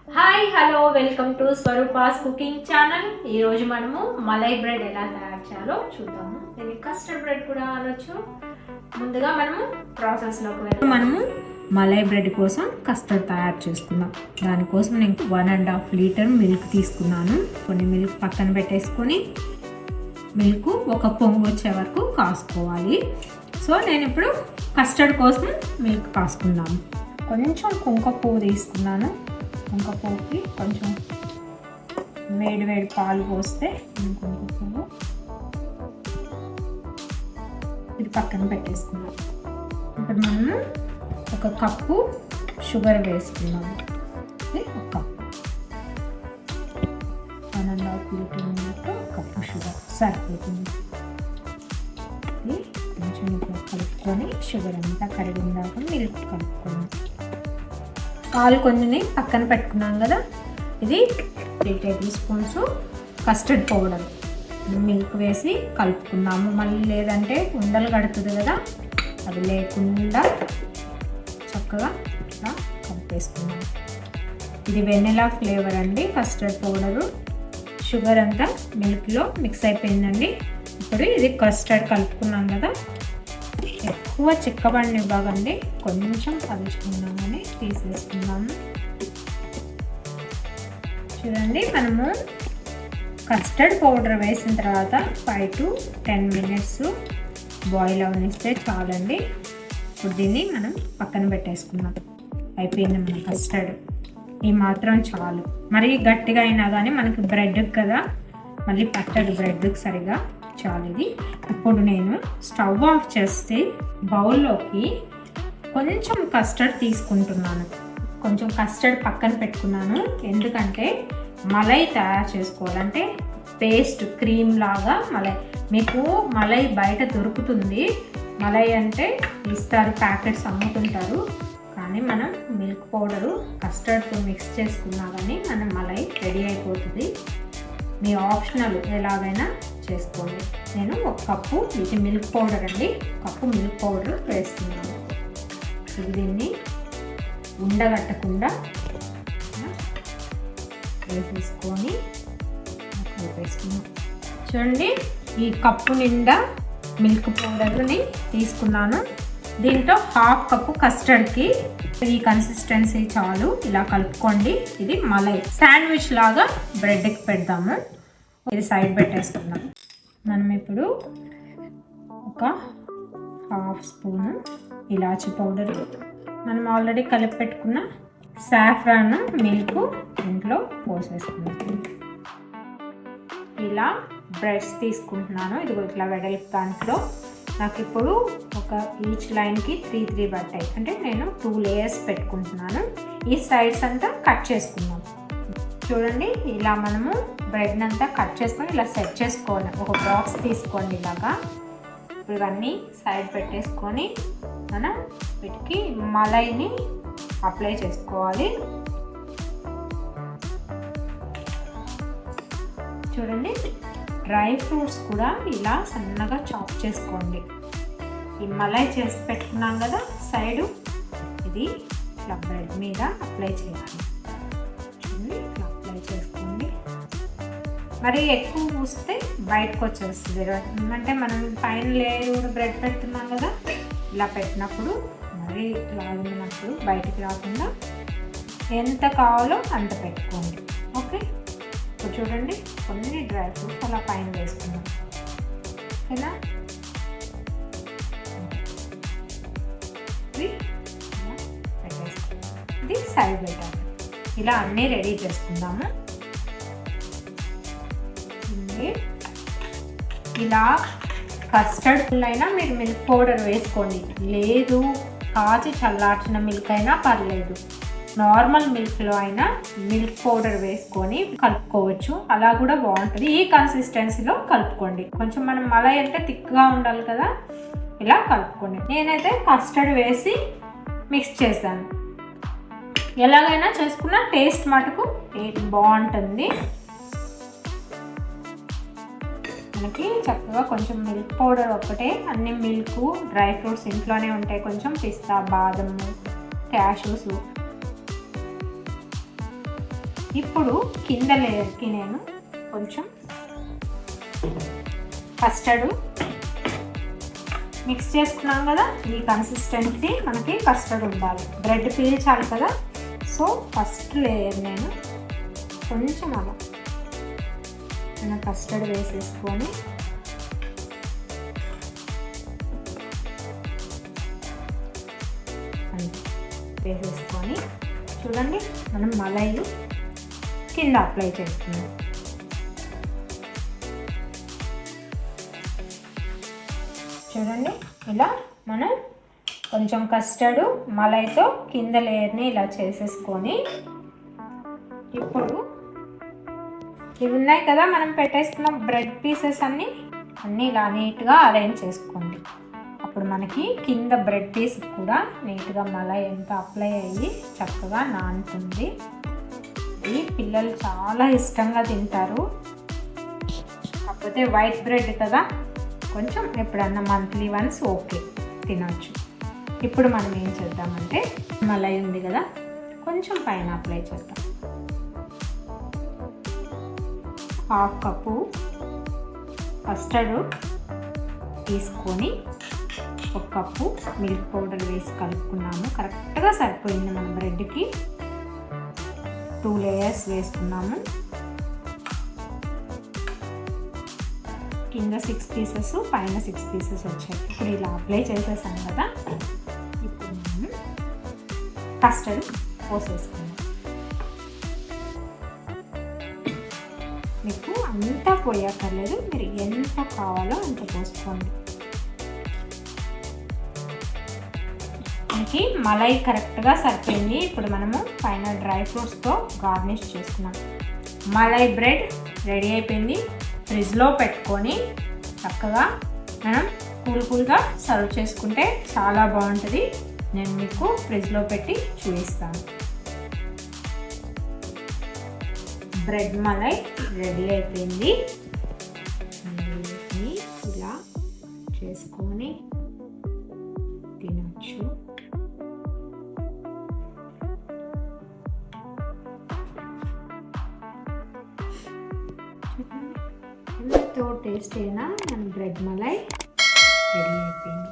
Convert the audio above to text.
Hi hello welcome to Swarupa's cooking channel. ఈరోజు మనము malai bread ఎలా తయారు చేయాలో చూద్దాము. దీన్ని కస్టర్డ్ బ్రెడ్ కూడా అనొచ్చు. ముందుగా మనము ప్రాసెస్లోకి వెళ్తాం. మనము మలై బ్రెడ్ కోసం కస్టర్డ్ తయారు చేసుకుందాం. దానికోసం నేను 1.5 లీటర్ మిల్క్ తీసుకున్నాను. కొన్ని మిల్క్ పక్కన పెట్టేసుకొని మిల్క్ ఒక పొంగు వచ్చే వరకు కాసుకోవాలి. సో నేను ఇప్పుడు కస్టర్డ్ కోసం మిల్క్ కాసుకున్నాను. కొంచెం కుంకుమ పువ్వు తీసుకున్నాను. కుంకుమ పువ్వుకి కొంచెం వేడి పాలు పోస్తే కుంకుమ పువ్వు ఇది పక్కన పెట్టేసుకున్నాం. ఇప్పుడు మనము ఒక కప్పు షుగర్ వేసుకున్నాము. ఒక cup 1.5 litre milk cup sugar సరిపోతుంది. కొంచెం ఇప్పుడు కలుపుకొని షుగర్ అంతా కరిగిందాక మిల్క్ కలుపుకోండి. పాలు కొన్ని పక్కన పెట్టుకున్నాం కదా, ఇది 3 table spoons custard powder milk వేసి కలుపుకున్నాము. మళ్ళీ లేదంటే ఉండలు కడుతుంది కదా, అది లేకుండా చక్కగా ఇలా కలిపేసుకున్నాము. ఇది వెనిలా ఫ్లేవర్ అండి. కస్టర్డ్ పౌడరు షుగర్ అంతా మిల్క్లో మిక్స్ అయిపోయిందండి. ఇప్పుడు ఇది కస్టర్డ్ కలుపుకున్నాం కదా, ఎక్కువ చిక్కబడినివ్వకండి, కొంచెం కలుసుకున్నామని తీసేసుకున్నాము. చూడండి, మనము కస్టర్డ్ పౌడర్ వేసిన తర్వాత 5 to 10 మినిట్స్ బాయిల్ అవనిస్తే చాలండి. ఇప్పుడు దీన్ని మనం పక్కన పెట్టేసుకున్నాం. అయిపోయింది మన కస్టర్డ్. ఈ మాత్రం చాలు. మరి గట్టిగా అయినా కానీ మనకి బ్రెడ్ కదా, మళ్ళీ పట్టదు బ్రెడ్కి సరిగా. చాలు ఇది. ఇప్పుడు నేను స్టవ్ ఆఫ్ చేసి బౌల్లోకి కొంచెం కస్టర్డ్ తీసుకుంటున్నాను. కొంచెం కస్టర్డ్ పక్కన పెట్టుకున్నాను. ఎందుకంటే మలై తయారు చేసుకోవాలంటే పేస్ట్ క్రీమ్ లాగా మలై. మీకు మలై బయట దొరుకుతుంది. మలై అంటే ఇస్తారు, ప్యాకెట్స్ అమ్ముతుంటారు. కానీ మనం మిల్క్ పౌడరు కస్టర్డ్తో మిక్స్ చేసుకున్నా కానీ మన మలై రెడీ అయిపోతుంది. మీ ఆప్షనల్ ఎలాగైనా చేసుకోండి. నేను 1 కప్పు ఇది మిల్క్ పౌడర్ అండి, కప్పు మిల్క్ పౌడర్ వేస్తున్నాను. ఇది దీన్ని ఉండగట్టకుండా వేసేసుకొని వేసుకున్నాం. చూడండి, ఈ కప్పు నిండా మిల్క్ పౌడర్ని తీసుకున్నాను. దీంట్లో 1/2 కప్పు కస్టర్డ్కి ఈ కన్సిస్టెన్సీ చాలు. ఇలా కలుపుకోండి. ఇది మలై శాండ్విచ్ లాగా బ్రెడ్కి పెడదాము. ఇది సైడ్ పెట్టేసుకుందాం. మనం ఇప్పుడు ఒక 1/2 స్పూను ఇలాచీ పౌడర్, మనం ఆల్రెడీ కలిపి పెట్టుకున్న సాఫ్రాన్ మిల్క్ ఇంట్లో పోసేసుకుందాం. ఇలా బ్రెడ్స్ తీసుకుంటున్నాను. ఇది ఇట్లా వెడల్పు దాంట్లో నాకు ఇప్పుడు ఒక ఈచ్ లైన్కి 3 పట్టాయి. అంటే నేను 2 లేయర్స్ పెట్టుకుంటున్నాను. ఈ సైడ్స్ అంతా కట్ చేసుకుందాం. చూడండి, ఇలా మనము బ్రెడ్ అంతా కట్ చేసుకొని ఇలా సెట్ చేసుకోవాలి. ఒక బాక్స్ తీసుకోండి ఇలాగా. ఇవన్నీ సైడ్ పెట్టేసుకొని మనం వీటికి మలైని అప్లై చేసుకోవాలి. చూడండి, డ్రై ఫ్రూట్స్ కూడా ఇలా సన్నగా చాప్ చేసుకోండి. ఈ మలై చేసి పెట్టుకున్నాం కదా సైడు, ఇది ఇట్లా బ్రెడ్ మీద అప్లై చేయాలి. చూడండి, ఇట్లా అప్లై చేసుకోండి. మరి ఎక్కువ పూస్తే బయటకు వచ్చేస్తుంది. అంటే మనం పైన లేయర్ బ్రెడ్ పెడుతున్నాం కదా, ఇలా పెట్టినప్పుడు మరి లాగినప్పుడు బయటికి రాకుండా ఎంత కావాలో అంత పెట్టుకోండి. ఓకే, ఇప్పుడు చూడండి, కొన్ని డ్రై ఫ్రూట్స్ అలా పైన వేసుకున్నాం. ఇలా ఇది సైడ్ పెట్టాలి. ఇలా అన్నీ రెడీ చేసుకుందాము. ఇలా కస్టర్డ్ అయినా మీరు మిల్క్ పౌడర్ వేసుకోండి, లేదు కాచి చల్లార్చిన మిల్క్ అయినా పర్లేదు. నార్మల్ మిల్క్లో అయినా మిల్క్ పౌడర్ వేసుకొని కలుపుకోవచ్చు. అలా కూడా బాగుంటుంది. ఈ కన్సిస్టెన్సీలో కలుపుకోండి. కొంచెం మనం మలై అంటే థిక్గా ఉండాలి కదా, ఇలా కలుపుకోండి. నేనైతే కస్టర్డ్ వేసి మిక్స్ చేశాను. ఎలాగైనా చేసుకున్న టేస్ట్ మటుకు బాగుంటుంది. మనకి చక్కగా కొంచెం మిల్క్ పౌడర్ ఒక్కటే, అన్ని మిల్క్ డ్రై ఫ్రూట్స్ ఇంట్లోనే ఉంటాయి. కొంచెం పిస్తా, బాదము, క్యాషూస్ ఇప్పుడు కింద లేయర్కి నేను కొంచెం కస్టర్డ్ మిక్స్ చేసుకున్నాం కదా, ఈ కన్సిస్టెన్సీ మనకి కస్టర్డ్ ఉండాలి. బ్రెడ్ పీల్చాలి కదా, సో ఫస్ట్ లేయర్ నేను కొంచెం అలా నేను కస్టర్డ్ వేసేసుకొని వేసేసుకొని చూడండి, మనం మలైలు కింద అప్లై చేస్తున్నాం. చూడండి, ఇలా మనం కొంచెం కస్టర్డ్ మలైతో కింద లేయర్ని ఇలా చేసేసుకొని, ఇప్పుడు ఇవి ఉన్నాయి కదా మనం పెట్టేసుకున్న బ్రెడ్ పీసెస్ అన్నీ ఇలా నీట్గా అరేంజ్ చేసుకోండి. అప్పుడు మనకి కింద బ్రెడ్ పీస్ కూడా నీట్గా మలై ఎంత అప్లై అయ్యి చక్కగా నానుతుంది. ఈ పిల్లలు చాలా ఇష్టంగా తింటారు. కాకపోతే వైట్ బ్రెడ్ కదా, కొంచెం ఎప్పుడన్నా మంత్లీ వన్స్ ఓకే తినవచ్చు. ఇప్పుడు మనం ఏం చేద్దామంటే మలై ఉంది కదా, కొంచెం పైన అప్లై చేద్దాం. 1/2 కప్పు కస్టర్డ్ తీసుకొని 1 కప్పు మిల్క్ పౌడర్ వేసి కలుపుకున్నాము. కరెక్ట్గా సరిపోయింది. మన బ్రెడ్కి 2 లేయర్స్ వేసుకున్నాము. కింద 6 పీసెస్, పైన 6 పీసెస్ వచ్చాయి. ఇప్పుడు ఇలా అప్లై చేసేసాం కదా, ఇప్పుడు మనం కస్టర్డ్ పోసేసుకున్నాం. మీకు అంతా పోయక్కర్లేదు, మీరు ఎంత కావాలో అంత పోసుకోండి. మనకి మలై కరెక్ట్గా సరిపోయింది. ఇప్పుడు మనము పైన డ్రై ఫ్రూట్స్తో గార్నిష్ చేసుకున్నాం. మలై బ్రెడ్ రెడీ అయిపోయింది. ఫ్రిడ్జ్లో పెట్టుకొని చక్కగా మనం కూల్గా సర్వ్ చేసుకుంటే చాలా బాగుంటుంది. నేను మీకు ఫ్రిడ్జ్లో పెట్టి చూపిస్తాను. బ్రెడ్ మలై రెడీ అయిపోయింది. ఇలా చేసుకొని తినచ్చు. ఎంతో టేస్ట్ అయినా మన బ్రెడ్ మలై రెడీ అయిపోయింది.